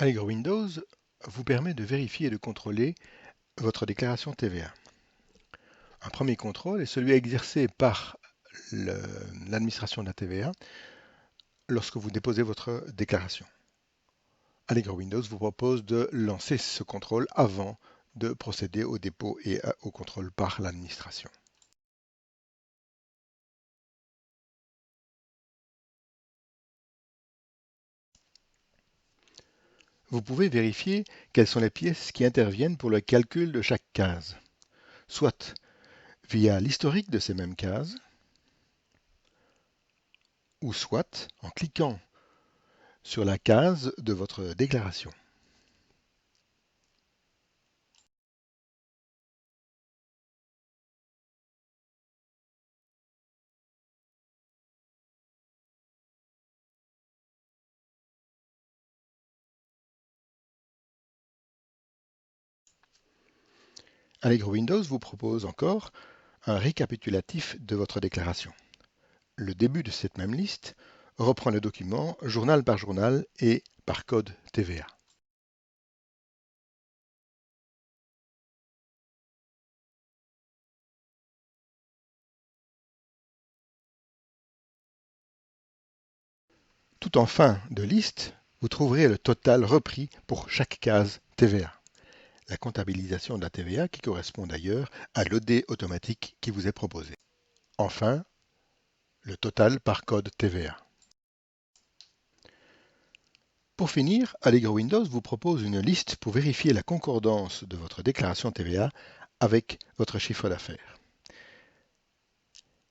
Allegro Windows vous permet de vérifier et de contrôler votre déclaration TVA. Un premier contrôle est celui exercé par l'administration de la TVA lorsque vous déposez votre déclaration. Allegro Windows vous propose de lancer ce contrôle avant de procéder au dépôt et au contrôle par l'administration. Vous pouvez vérifier quelles sont les pièces qui interviennent pour le calcul de chaque case, soit via l'historique de ces mêmes cases, ou soit en cliquant sur la case de votre déclaration. Allegro Windows vous propose encore un récapitulatif de votre déclaration. Le début de cette même liste reprend le document journal par journal et par code TVA. Tout en fin de liste, vous trouverez le total repris pour chaque case TVA. La comptabilisation de la TVA qui correspond d'ailleurs à l'OD automatique qui vous est proposé. Enfin, le total par code TVA. Pour finir, Allegro Windows vous propose une liste pour vérifier la concordance de votre déclaration TVA avec votre chiffre d'affaires.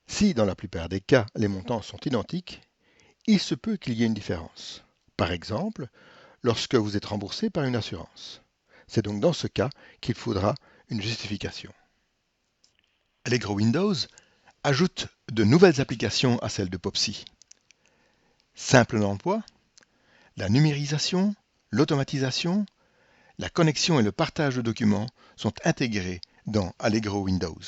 Si dans la plupart des cas les montants sont identiques, il se peut qu'il y ait une différence. Par exemple, lorsque vous êtes remboursé par une assurance. C'est donc dans ce cas qu'il faudra une justification. Allegro Windows ajoute de nouvelles applications à celles de POPSI. Simple d'emploi, la numérisation, l'automatisation, la connexion et le partage de documents sont intégrés dans Allegro Windows.